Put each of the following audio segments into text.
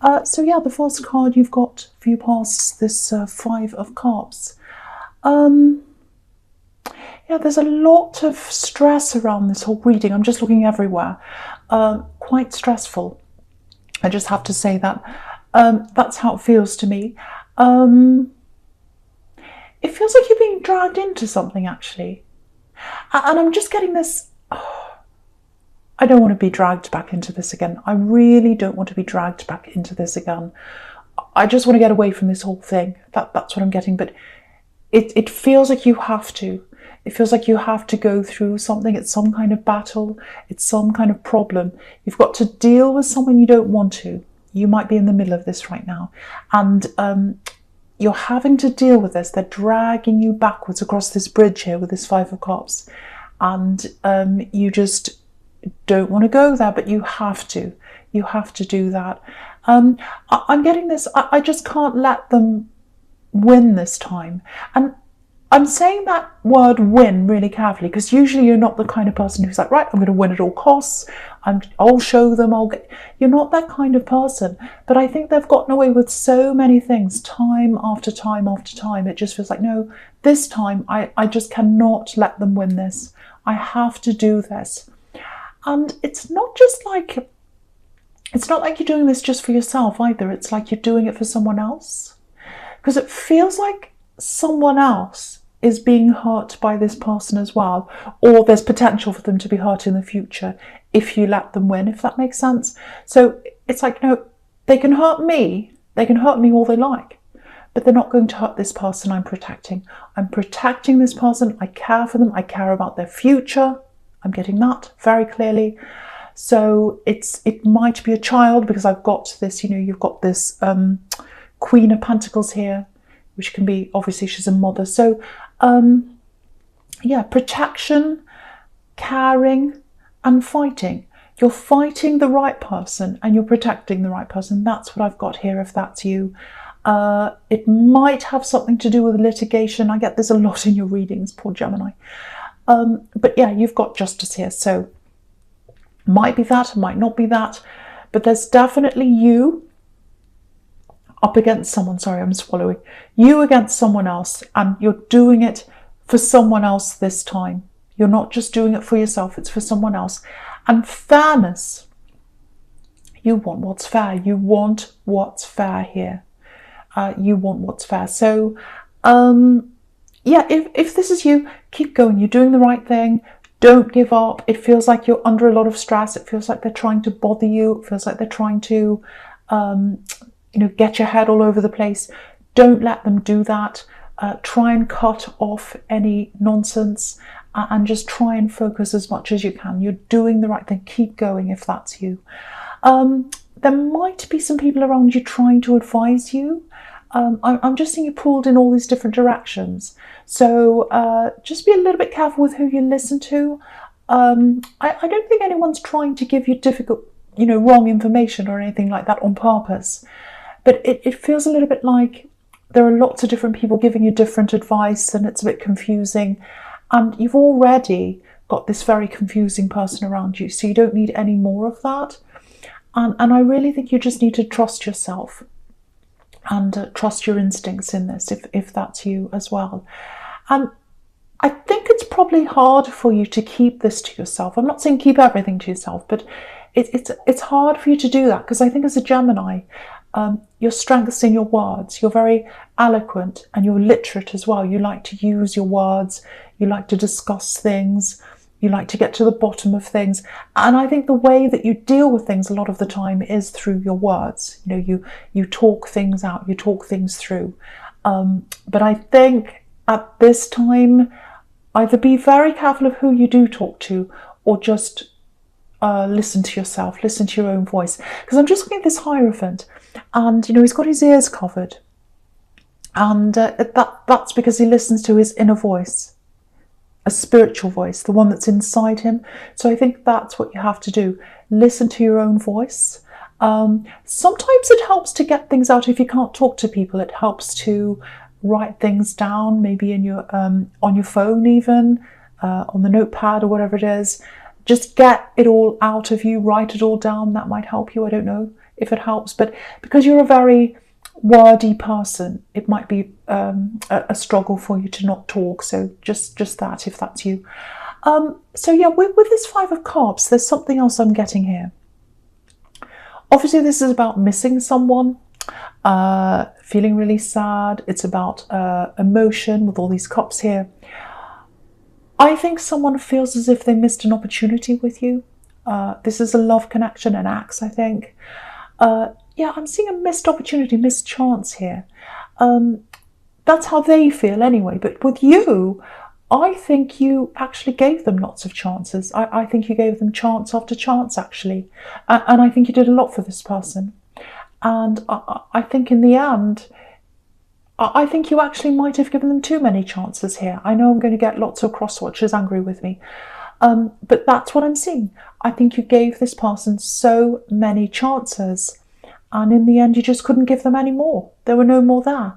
So yeah, the first card you've got for you past this Five of Cups. Um, yeah, there's a lot of stress around this whole reading. I'm just looking everywhere. Quite stressful. I just have to say that. That's how it feels to me. It feels like you're being dragged into something, actually. And I'm just getting this. I don't want to be dragged back into this again. I really don't want to be dragged back into this again. I just want to get away from this whole thing. That's what I'm getting. But it feels like you have to. It feels like you have to go through something. It's some kind of battle. It's some kind of problem. You've got to deal with someone you don't want to. You might be in the middle of this right now. And you're having to deal with this. They're dragging you backwards across this bridge here with this Five of Cups. And you just don't want to go there, but you have to. You have to do that. I'm getting this. I just can't let them win this time. And I'm saying that word win really carefully, because usually you're not the kind of person who's like, right, I'm going to win at all costs. I'll show them. You're not that kind of person. But I think they've gotten away with so many things time after time after time. It just feels like, no, this time I just cannot let them win this. I have to do this. And it's not like you're doing this just for yourself either. It's like you're doing it for someone else. Because it feels like someone else is being hurt by this person as well. Or there's potential for them to be hurt in the future if you let them win, if that makes sense. So it's like, no, they can hurt me. They can hurt me all they like. But they're not going to hurt this person I'm protecting. I'm protecting this person. I care for them. I care about their future. I'm getting that very clearly. So it might be a child, because I've got this, you've got this Queen of Pentacles here, which can be, obviously she's a mother. So yeah, protection, caring and fighting. You're fighting the right person and you're protecting the right person. That's what I've got here, if that's you. It might have something to do with litigation. I get this a lot in your readings, poor Gemini. But yeah, you've got Justice here. So might be that, might not be that. But there's definitely you up against someone. Sorry, I'm swallowing. You against someone else. And you're doing it for someone else this time. You're not just doing it for yourself. It's for someone else. And fairness. You want what's fair. You want what's fair here. You want what's fair. So, yeah, if this is you, keep going. You're doing the right thing. Don't give up. It feels like you're under a lot of stress. It feels like they're trying to bother you. It feels like they're trying to, get your head all over the place. Don't let them do that. Try and cut off any nonsense and just try and focus as much as you can. You're doing the right thing. Keep going if that's you. There might be some people around you trying to advise you. I'm just seeing you pulled in all these different directions. So just be a little bit careful with who you listen to. I don't think anyone's trying to give you difficult, wrong information or anything like that on purpose. But it feels a little bit like there are lots of different people giving you different advice, and it's a bit confusing. And you've already got this very confusing person around you, so you don't need any more of that. And I really think you just need to trust yourself and trust your instincts in this, if that's you as well. And I think it's probably hard for you to keep this to yourself. I'm not saying keep everything to yourself, but it's hard for you to do that, because I think as a Gemini, your strength's in your words. You're very eloquent and you're literate as well. You like to use your words. You like to discuss things. You like to get to the bottom of things. And I think the way that you deal with things a lot of the time is through your words. You talk things out, you talk things through. But I think at this time, either be very careful of who you do talk to, or just listen to yourself, listen to your own voice. Because I'm just looking at this Hierophant, and he's got his ears covered. And that's because he listens to his inner voice. A spiritual voice, the one that's inside him. So I think that's what you have to do. Listen to your own voice. Sometimes it helps to get things out if you can't talk to people. It helps to write things down, maybe in your on your phone, even on the notepad or whatever it is. Just get it all out of you. Write it all down. That might help you. I don't know. if it helps. But because you're a very wordy person, it might be a struggle for you to not talk. So just that, if that's you. So yeah, with this Five of Cups, there's something else I'm getting here. Obviously, this is about missing someone, feeling really sad. It's about emotion with all these cups here. I think someone feels as if they missed an opportunity with you. This is a love connection, an axe, I think. Yeah, I'm seeing a missed opportunity, missed chance here. That's how they feel anyway. But with you, I think you actually gave them lots of chances. I think you gave them chance after chance, actually. And I think you did a lot for this person. And I think in the end, I think you actually might have given them too many chances here. I know I'm going to get lots of cross-watchers angry with me. But that's what I'm seeing. I think you gave this person so many chances. And in the end, you just couldn't give them any more. There were no more there.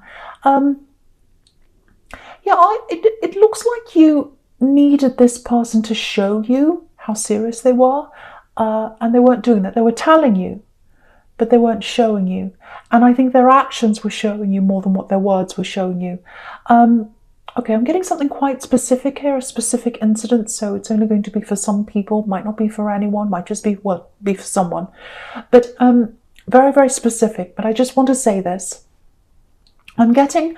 Yeah, it looks like you needed this person to show you how serious they were. And they weren't doing that. They were telling you, but they weren't showing you. And I think their actions were showing you more than what their words were showing you. Okay, I'm getting something quite specific here, a specific incident. So it's only going to be for some people, might not be for anyone, might just be, well, be for someone. But very, very specific. But I just want to say this. I'm getting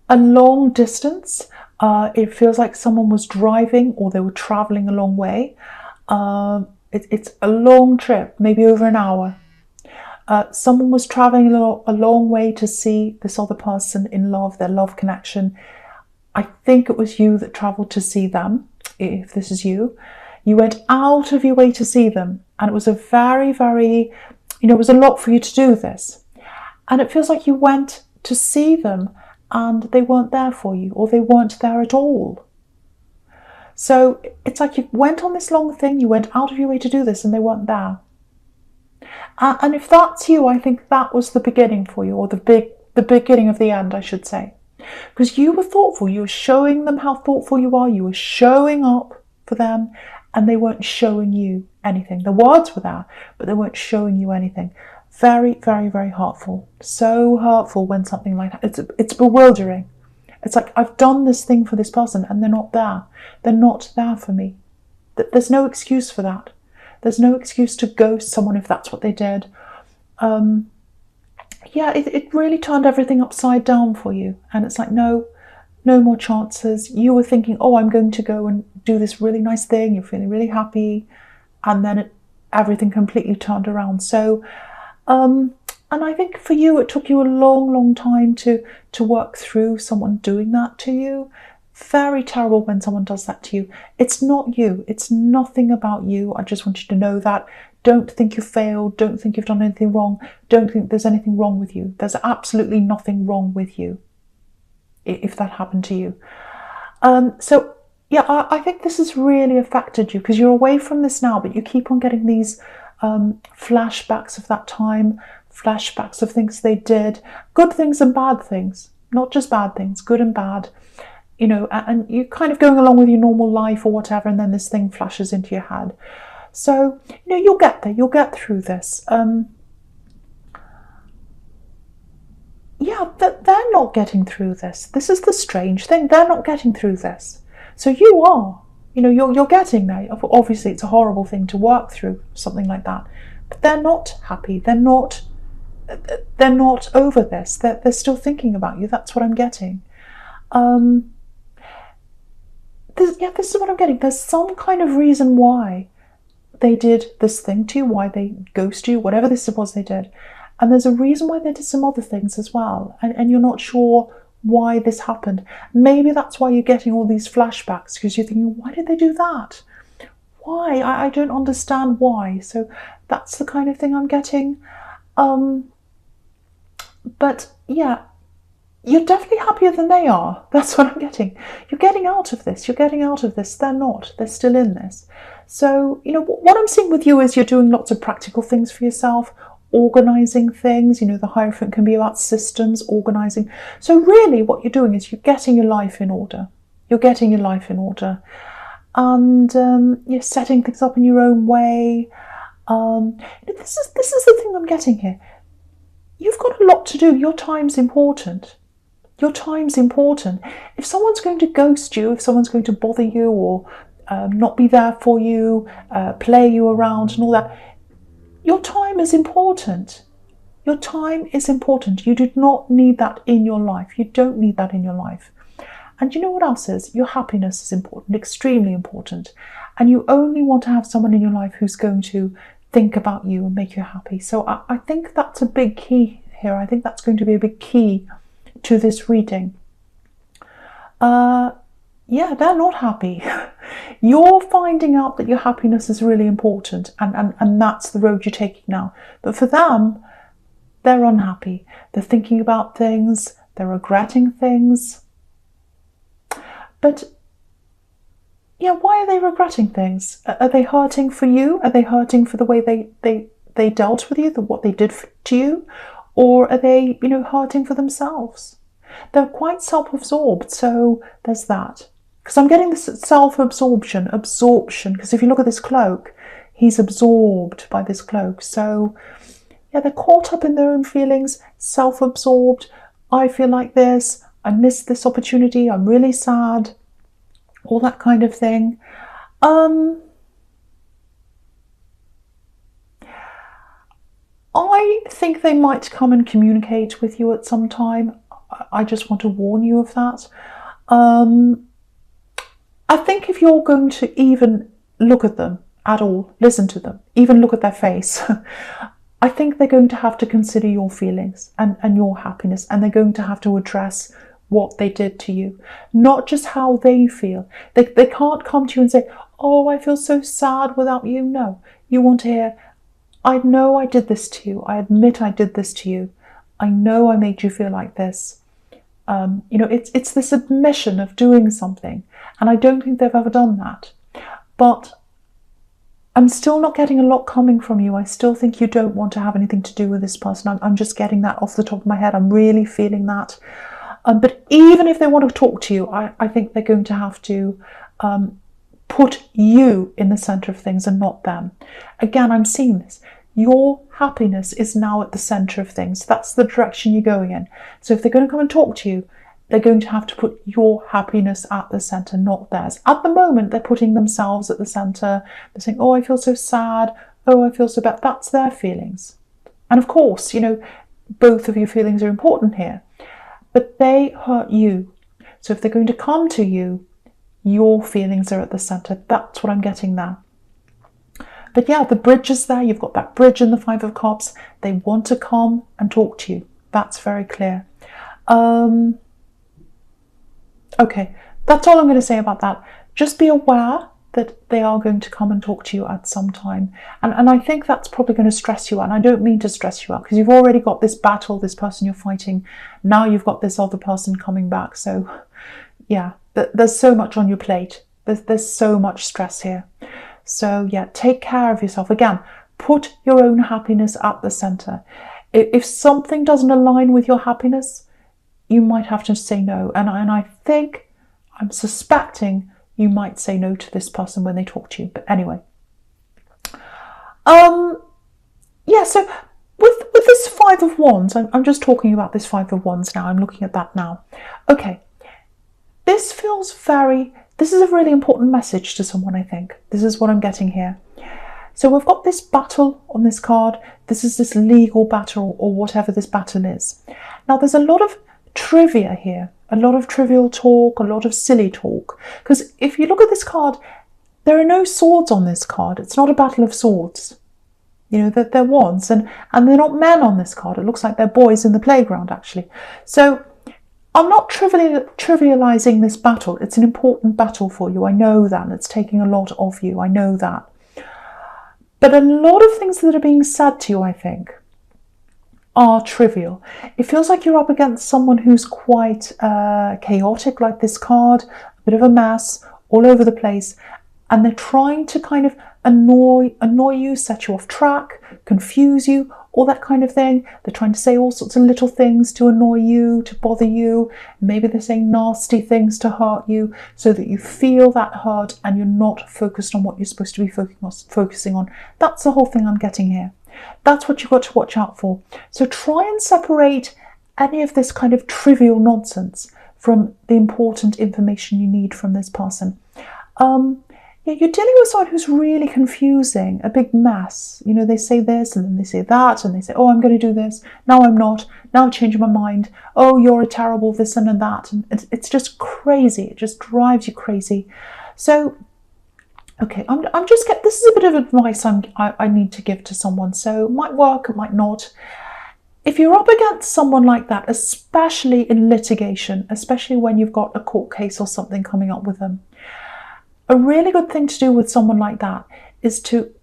a long distance. It feels like someone was driving or they were traveling a long way. It's a long trip, maybe over an hour. Someone was traveling a long way to see this other person in love, their love connection. I think it was you that travelled to see them, if this is you. You went out of your way to see them, and it was a very, very, it was a lot for you to do this. And it feels like you went to see them and they weren't there for you, or they weren't there at all. So it's like you went on this long thing, you went out of your way to do this, and they weren't there. And if that's you, I think that was the beginning for you, or the beginning of the end, I should say. Because you were thoughtful, you were showing them how thoughtful you are, you were showing up for them, and they weren't showing you anything. The words were there, but they weren't showing you anything. Very, very, very hurtful. So hurtful when something like that, it's bewildering. It's like, I've done this thing for this person and they're not there. They're not there for me. There's no excuse for that. There's no excuse to ghost someone if that's what they did. Yeah, it really turned everything upside down for you. And it's like, no more chances. You were thinking, oh, I'm going to go and do this really nice thing. You're feeling really happy. And then everything completely turned around. So, and I think for you, it took you a long, long time to work through someone doing that to you. Very terrible when someone does that to you. It's not you. It's nothing about you. I just want you to know that. Don't think you failed. Don't think you've done anything wrong. Don't think there's anything wrong with you. There's absolutely nothing wrong with you if that happened to you. So, yeah, I think this has really affected you because you're away from this now, but you keep on getting these flashbacks of that time, flashbacks of things they did, good things and bad things, not just bad things, good and bad. And you're kind of going along with your normal life or whatever, and then this thing flashes into your head. So, you'll get there. You'll get through this. Yeah, they're not getting through this. This is the strange thing. They're not getting through this. So you are. You're getting there. Obviously, it's a horrible thing to work through, something like that. But they're not happy. They're not over this. They're still thinking about you. That's what I'm getting. This is what I'm getting. There's some kind of reason why they did this thing to you, why they ghosted you, whatever this was they did. And there's a reason why they did some other things as well. And you're not sure why this happened. Maybe that's why you're getting all these flashbacks, because you're thinking, why did they do that? Why? I don't understand why. So that's the kind of thing I'm getting. But yeah, you're definitely happier than they are. That's what I'm getting. You're getting out of this. You're getting out of this. They're not. They're still in this. So, what I'm seeing with you is you're doing lots of practical things for yourself, organising things. The Hierophant can be about systems, organising. So really what you're doing is you're getting your life in order. You're getting your life in order. And you're setting things up in your own way. This is the thing I'm getting here. to do. Your time's important. Your time's important. If someone's going to ghost you, if someone's going to bother you or not be there for you, play you around and all that, your time is important. Your time is important. You do not need that in your life. You don't need that in your life. And you know what else is? Your happiness is important, extremely important. And you only want to have someone in your life who's going to think about you and make you happy. So I think that's a big key here. I think that's going to be a big key to this reading. Yeah, they're not happy. You're finding out that your happiness is really important, and that's the road you're taking now. But for them, they're unhappy. They're thinking about things, they're regretting things. But yeah, why are they regretting things? Are they hurting for you? Are they hurting for the way they dealt with you, what they did to you? Or are they, hurting for themselves? They're quite self-absorbed, so there's that. Because I'm getting this absorption, because if you look at this cloak, he's absorbed by this cloak. So yeah, they're caught up in their own feelings, self-absorbed. I feel like this, I missed this opportunity, I'm really sad, all that kind of thing. I think they might come and communicate with you at some time. I just want to warn you of that. I think if you're going to even look at them at all, listen to them, even look at their face, I think they're going to have to consider your feelings and your happiness, and they're going to have to address what they did to you, not just how they feel. They can't come to you and say, oh, I feel so sad without you. No, you want to hear, I know I did this to you. I admit I did this to you. I know I made you feel like this. It's this admission of doing something, and I don't think they've ever done that. But I'm still not getting a lot coming from you. I still think you don't want to have anything to do with this person. I'm just getting that off the top of my head. I'm really feeling that. But even if they want to talk to you, I think they're going to have to put you in the centre of things and not them. Again, I'm seeing this. Your happiness is now at the centre of things. That's the direction you're going in. So if they're going to come and talk to you, they're going to have to put your happiness at the centre, not theirs. At the moment, they're putting themselves at the centre. They're saying, oh, I feel so sad. Oh, I feel so bad. That's their feelings. And of course, both of your feelings are important here. But they hurt you. So if they're going to come to you, your feelings are at the centre. That's what I'm getting now. But yeah, the bridge is there. You've got that bridge in the Five of Cups. They want to come and talk to you. That's very clear. Okay, that's all I'm going to say about that. Just be aware that they are going to come and talk to you at some time. And I think that's probably going to stress you out. And I don't mean to stress you out, because you've already got this battle, this person you're fighting. Now you've got this other person coming back. So yeah, there's so much on your plate. There's so much stress here. So yeah, take care of yourself. Again, put your own happiness at the centre. If something doesn't align with your happiness, you might have to say no. And I'm suspecting you might say no to this person when they talk to you. But anyway. Yeah, so with this Five of Wands, I'm just talking about this Five of Wands now. I'm looking at that now. Okay. This is a really important message to someone, I think. This is what I'm getting here. So we've got this battle on this card. This is this legal battle, or whatever this battle is. Now, there's a lot of trivia here, a lot of trivial talk, a lot of silly talk. Because if you look at this card, there are no swords on this card. It's not a battle of swords. They're wands, and they're not men on this card. It looks like they're boys in the playground, actually. So I'm not trivializing this battle. It's an important battle for you. I know that. It's taking a lot of you. I know that. But a lot of things that are being said to you, I think, are trivial. It feels like you're up against someone who's quite chaotic, like this card, a bit of a mess, all over the place. And they're trying to kind of annoy you, set you off track, confuse you, all that kind of thing. They're trying to say all sorts of little things to annoy you, to bother you. Maybe they're saying nasty things to hurt you, so that you feel that hurt and you're not focused on what you're supposed to be focusing on. That's the whole thing I'm getting here. That's what you've got to watch out for. So try and separate any of this kind of trivial nonsense from the important information you need from this person. You're dealing with someone who's really confusing, a big mess. You know, they say this and then they say that, and they say, oh, I'm going to do this. Now I'm not. Now I've changed my mind. Oh, you're a terrible this and that. And it's just crazy. It just drives you crazy. So, okay, this is a bit of advice I need to give to someone. So it might work, it might not. If you're up against someone like that, especially in litigation, especially when you've got a court case or something coming up with them, a really good thing to do with someone like that is to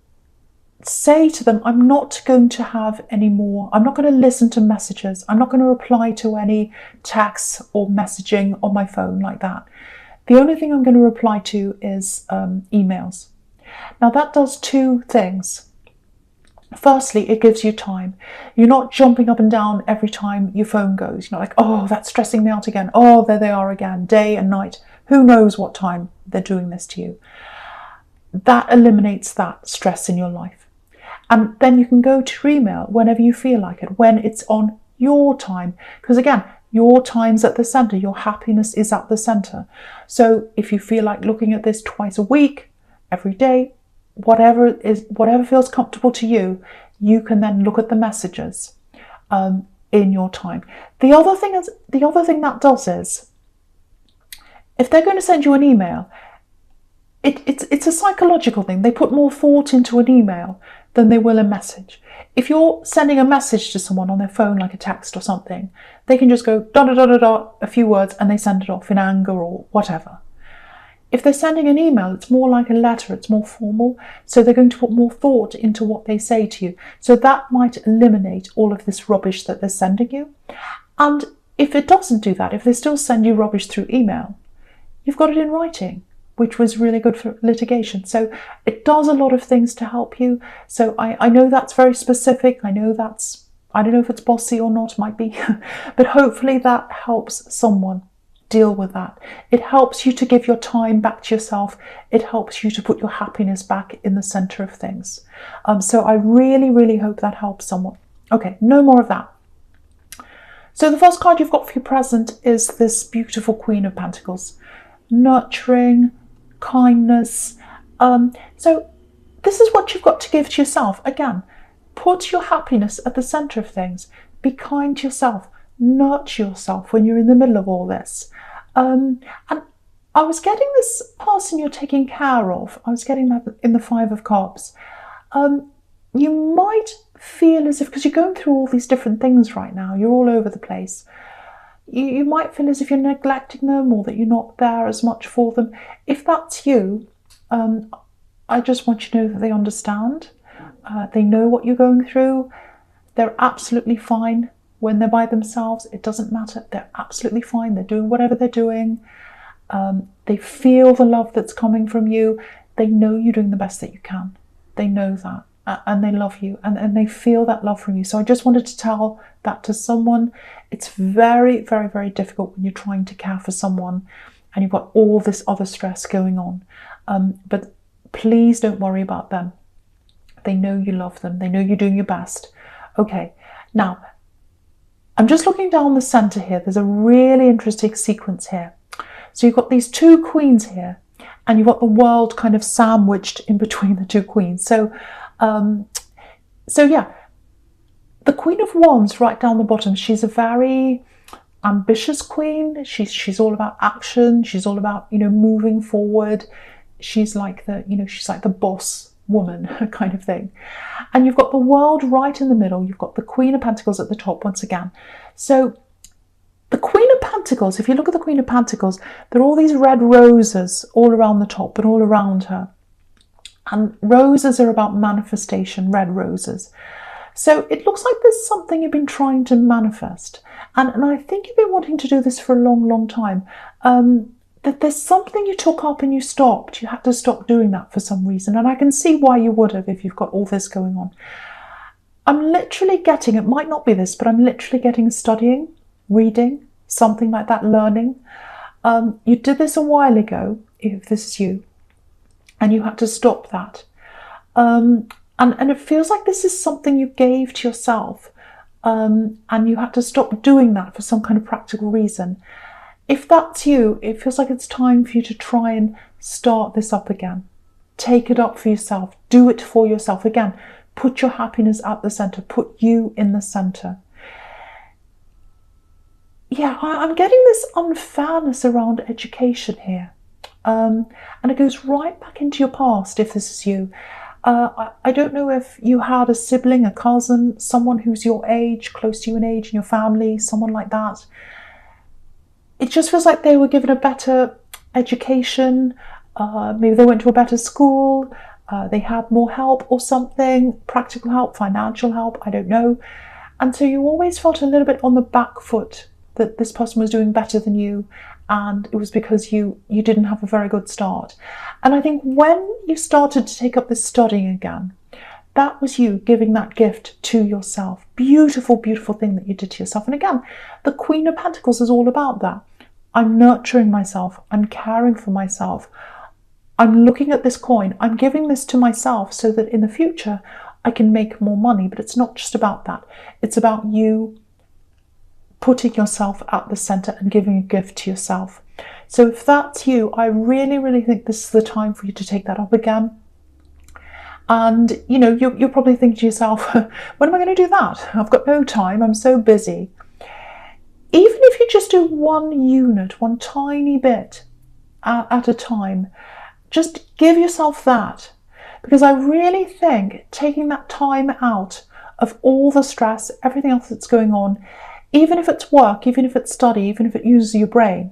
say to them, I'm not going to have any more, I'm not going to listen to messages, I'm not going to reply to any texts or messaging on my phone like that. The only thing I'm going to reply to is emails. Now that does two things. Firstly, it gives you time. You're not jumping up and down every time your phone goes. You're not like, oh, that's stressing me out again. Oh, there they are again, day and night. Who knows what time they're doing this to you. That eliminates that stress in your life. And then you can go to your email whenever you feel like it, when it's on your time. Because again, your time's at the center. Your happiness is at the center. So if you feel like looking at this twice a week, every day, whatever feels comfortable to you, you can then look at the messages in your time. The other thing that does is, if they're going to send you an email, it's a psychological thing. They put more thought into an email than they will a message. If you're sending a message to someone on their phone, like a text or something, they can just go dot dot dot dot, a few words, and they send it off in anger or whatever. If they're sending an email, it's more like a letter, it's more formal, so they're going to put more thought into what they say to you. So that might eliminate all of this rubbish that they're sending you. And if it doesn't do that, if they still send you rubbish through email, you've got it in writing, which was really good for litigation. So it does a lot of things to help you. So I know that's very specific. I don't know if it's bossy or not, might be, but hopefully that helps someone deal with that. It helps you to give your time back to yourself. It helps you to put your happiness back in the center of things. So I really, really hope that helps someone. Okay, no more of that. So the first card you've got for your present is this beautiful Queen of Pentacles. Nurturing, kindness. So this is what you've got to give to yourself. Again, put your happiness at the center of things. Be kind to yourself. Nurture yourself when you're in the middle of all this. And I was getting this person you're taking care of. I was getting that in the Five of Cups. You might feel as if, because you're going through all these different things right now, you're all over the place. You might feel as if you're neglecting them or that you're not there as much for them. If that's you, I just want you to know that they understand. They know what you're going through. They're absolutely fine when they're by themselves. It doesn't matter. They're absolutely fine. They're doing whatever they're doing. They feel the love that's coming from you. They know you're doing the best that you can. They know that. And they love you, and they feel that love from you. So I just wanted to tell that to someone. It's very, very, very difficult when you're trying to care for someone and you've got all this other stress going on. But please don't worry about them. They know you love them. They know you're doing your best. Okay, now I'm just looking down the center here. There's a really interesting sequence here. So you've got these two queens here, and you've got the world kind of sandwiched in between the two queens. So yeah, the Queen of Wands right down the bottom, she's a very ambitious queen. She's all about action. She's all about, moving forward. She's like the boss woman kind of thing. And you've got the world right in the middle. You've got the Queen of Pentacles at the top once again. So the Queen of Pentacles, if you look at the Queen of Pentacles, there are all these red roses all around the top and all around her. And roses are about manifestation, red roses. So it looks like there's something you've been trying to manifest. And I think you've been wanting to do this for a long, long time. That there's something you took up and you stopped. You had to stop doing that for some reason. And I can see why you would have if you've got all this going on. I'm literally getting, it might not be this, but I'm literally getting studying, reading, something like that, learning. You did this a while ago, if this is you. And you had to stop that. And it feels like this is something you gave to yourself, and you had to stop doing that for some kind of practical reason. If that's you, it feels like it's time for you to try and start this up again. Take it up for yourself. Do it for yourself. Again, put your happiness at the center. Put you in the center. Yeah, I'm getting this unfairness around education here. And it goes right back into your past if this is you. I don't know if you had a sibling, a cousin, someone who's your age, close to you in age in your family, someone like that. It just feels like they were given a better education. Maybe they went to a better school. They had more help or something, practical help, financial help, I don't know. And so you always felt a little bit on the back foot that this person was doing better than you, and it was because you didn't have a very good start. And I think when you started to take up this studying again, that was you giving that gift to yourself. Beautiful, beautiful thing that you did to yourself. And again, the Queen of Pentacles is all about that. I'm nurturing myself. I'm caring for myself. I'm looking at this coin. I'm giving this to myself so that in the future I can make more money. But it's not just about that. It's about you putting yourself at the center and giving a gift to yourself. So if that's you, I really, really think this is the time for you to take that up again. And, you know, you're probably thinking to yourself, when am I going to do that? I've got no time. I'm so busy. Even if you just do one unit, one tiny bit at a time, just give yourself that. Because I really think taking that time out of all the stress, everything else that's going on, even if it's work, even if it's study, even if it uses your brain's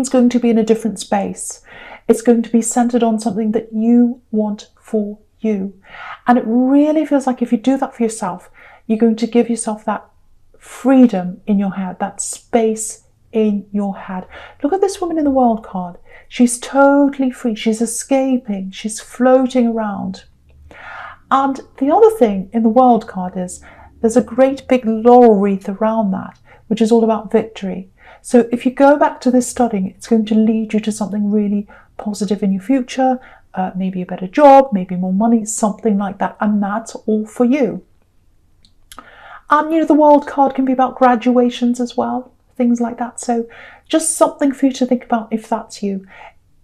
going to be in a different space. It's going to be centered on something that you want for you. And it really feels like if you do that for yourself, you're going to give yourself that freedom in your head, that space in your head. Look at this woman in the World card. She's totally free. She's escaping. She's floating around. And the other thing in the World card is there's a great big laurel wreath around that, which is all about victory. So if you go back to this studying, it's going to lead you to something really positive in your future, maybe a better job, maybe more money, something like that. And that's all for you. And, you know, the World card can be about graduations as well, things like that. So just something for you to think about if that's you.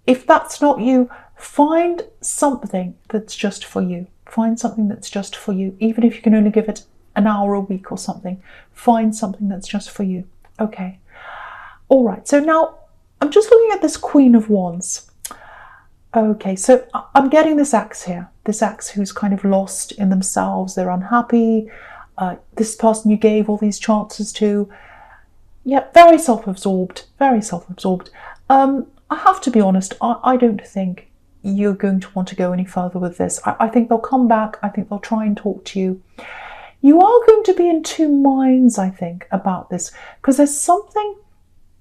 If that's not you, find something that's just for you. Find something that's just for you, even if you can only give it an hour a week or something. Find something that's just for you. Okay. All right. So now I'm just looking at this Queen of Wands. Okay. So I'm getting this axe here. This axe who's kind of lost in themselves. They're unhappy. This person you gave all these chances to. Yeah, very self-absorbed. Very self-absorbed. I have to be honest. I don't think you're going to want to go any further with this. I think they'll come back. I think they'll try and talk to you. You are going to be in two minds, I think, about this, because there's something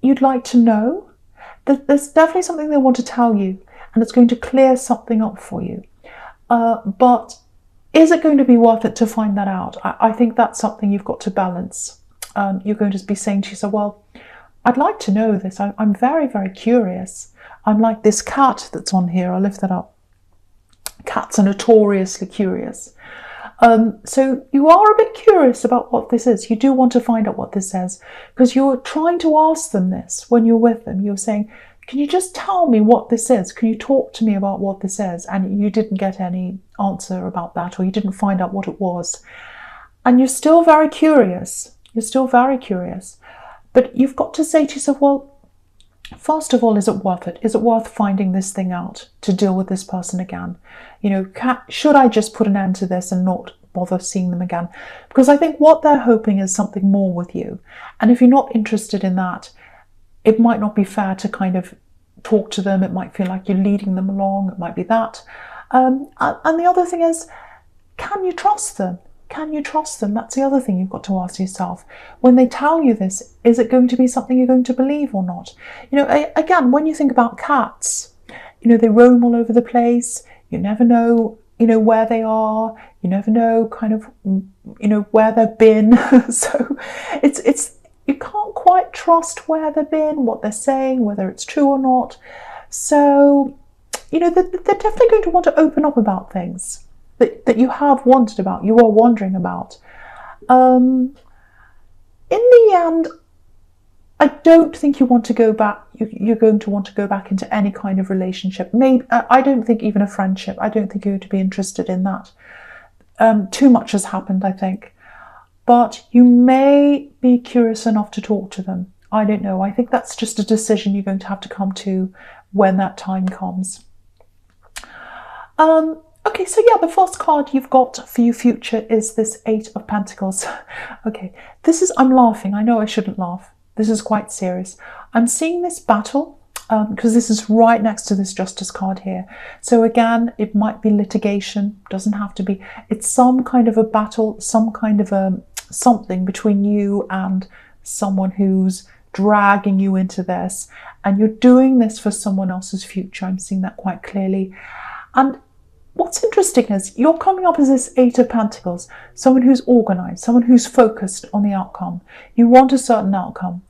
you'd like to know. There's definitely something they want to tell you, and it's going to clear something up for you. But is it going to be worth it to find that out? I think that's something you've got to balance. You're going to be saying to yourself, well, I'd like to know this. I'm very, very curious. I'm like this cat that's on here. I'll lift that up. Cats are notoriously curious. So you are a bit curious about what this is. You do want to find out what this says, because you're trying to ask them this when you're with them. You're saying, can you just tell me what this is? Can you talk to me about what this is? And you didn't get any answer about that, or you didn't find out what it was. And you're still very curious. You're still very curious. But you've got to say to yourself, well, first of all, is it worth it? Is it worth finding this thing out to deal with this person again? You know, should I just put an end to this and not bother seeing them again? Because I think what they're hoping is something more with you. And if you're not interested in that, it might not be fair to kind of talk to them. It might feel like you're leading them along. It might be that. And the other thing is, can you trust them? Can you trust them? That's the other thing you've got to ask yourself. When they tell you this, is it going to be something you're going to believe or not? You know, again, when you think about cats, you know, they roam all over the place. You never know, you know, where they are. You never know kind of, you know, where they've been. So it's you can't quite trust where they've been, what they're saying, whether it's true or not. So, you know, they're definitely going to want to open up about things. that you have wondered about, you are wondering about. In the end, I don't think you want to go back. You're going to want to go back into any kind of relationship. Maybe I don't think even a friendship. I don't think you're going to be interested in that. Too much has happened, I think. But you may be curious enough to talk to them. I don't know. I think that's just a decision you're going to have to come to when that time comes. Okay, so yeah, the first card you've got for your future is this Eight of Pentacles. Okay, I'm laughing. I know I shouldn't laugh. This is quite serious. I'm seeing this battle because this is right next to this Justice card here. So again, it might be litigation, doesn't have to be. It's some kind of a battle, some kind of something between you and someone who's dragging you into this. And you're doing this for someone else's future. I'm seeing that quite clearly. And what's interesting is you're coming up as this Eight of Pentacles, someone who's organized, someone who's focused on the outcome. You want a certain outcome.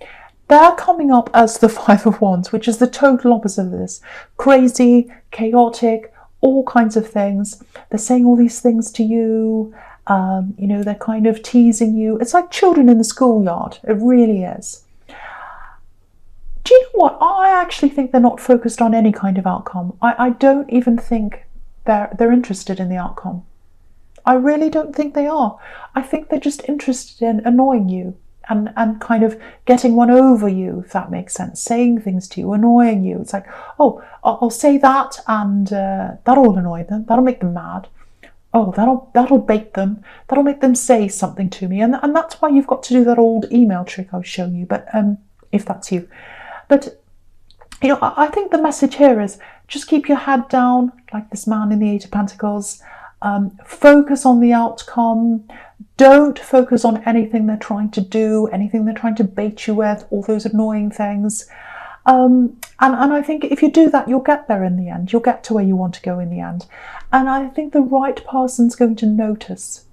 They're coming up as the Five of Wands, which is the total opposite of this. Crazy, chaotic, all kinds of things. They're saying all these things to you. You know, they're kind of teasing you. It's like children in the schoolyard. It really is. Do you know what? I actually think they're not focused on any kind of outcome. I don't even think they're interested in the outcome. I really don't think they are. I think they're just interested in annoying you and kind of getting one over you, if that makes sense. Saying things to you, annoying you. It's like, oh, I'll say that and that'll annoy them. That'll make them mad. Oh, that'll bait them. That'll make them say something to me. And that's why you've got to do that old email trick I was showing you, but if that's you. But, you know, I think the message here is just keep your head down, like this man in the Eight of Pentacles. Focus on the outcome. Don't focus on anything they're trying to do, anything they're trying to bait you with, all those annoying things. And I think if you do that, you'll get there in the end. You'll get to where you want to go in the end. And I think the right person's going to notice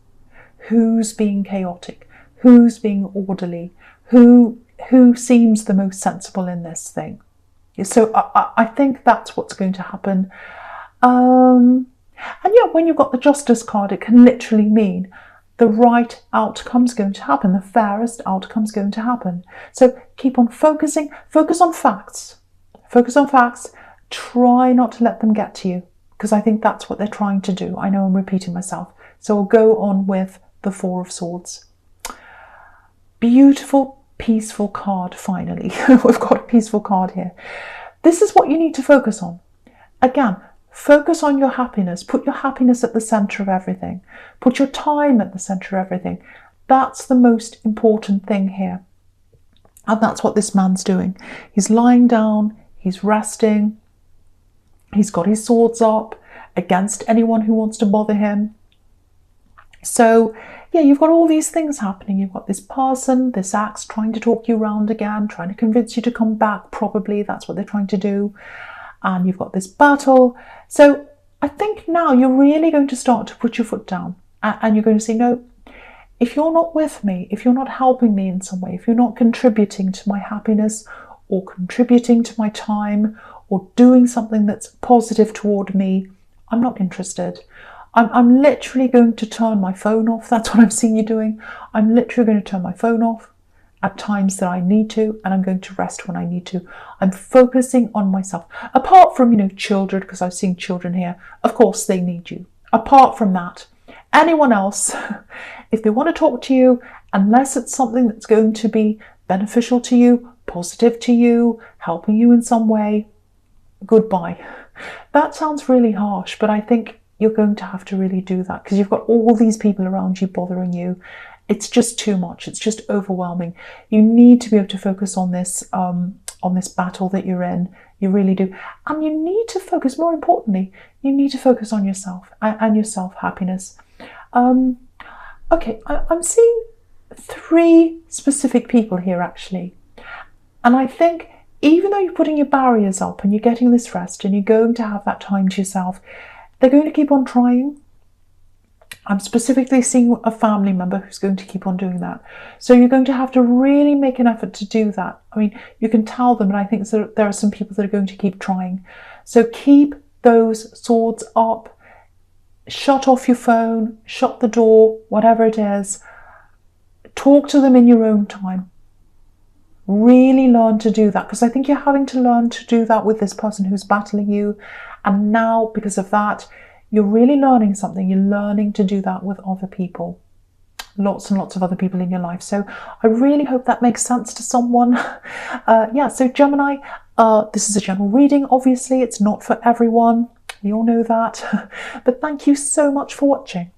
who's being chaotic, who's being orderly, who seems the most sensible in this thing. So I think that's what's going to happen. And yeah, when you've got the Justice card, it can literally mean the right outcome's going to happen, the fairest outcome's going to happen. So keep on focusing, focus on facts. Focus on facts, try not to let them get to you, because I think that's what they're trying to do. I know I'm repeating myself. So we'll go on with the Four of Swords. Beautiful, peaceful card, finally. We've got a peaceful card here. This is what you need to focus on. Again, focus on your happiness. Put your happiness at the center of everything. Put your time at the center of everything. That's the most important thing here. And that's what this man's doing. He's lying down, he's resting, he's got his swords up against anyone who wants to bother him. So, yeah, you've got all these things happening. You've got this person, this axe trying to talk you round again, trying to convince you to come back, probably. That's what they're trying to do. And you've got this battle. So I think now you're really going to start to put your foot down and you're going to say, no, if you're not with me, if you're not helping me in some way, if you're not contributing to my happiness or contributing to my time or doing something that's positive toward me, I'm not interested. I'm literally going to turn my phone off. That's what I'm seeing you doing. I'm literally going to turn my phone off at times that I need to, and I'm going to rest when I need to. I'm focusing on myself. Apart from, you know, children, because I've seen children here, of course they need you. Apart from that, anyone else, if they want to talk to you, unless it's something that's going to be beneficial to you, positive to you, helping you in some way, goodbye. That sounds really harsh, but I think you're going to have to really do that because you've got all these people around you bothering you. It's just too much. It's just overwhelming. You need to be able to focus on this battle that you're in. You really do. And you need to focus, more importantly, you need to focus on yourself and your self-happiness. Okay, I'm seeing 3 specific people here, actually. And I think even though you're putting your barriers up and you're getting this rest and you're going to have that time to yourself, they're going to keep on trying. I'm specifically seeing a family member who's going to keep on doing that. So you're going to have to really make an effort to do that. I mean, you can tell them, but I think there are some people that are going to keep trying. So keep those swords up. shut off your phone, shut the door, whatever it is. Talk to them in your own time. Really learn to do that, because I think you're having to learn to do that with this person who's battling you. And now, because of that, you're really learning something. You're learning to do that with other people. Lots and lots of other people in your life. So I really hope that makes sense to someone. Yeah, so Gemini, this is a general reading. Obviously, it's not for everyone. We all know that. But thank you so much for watching.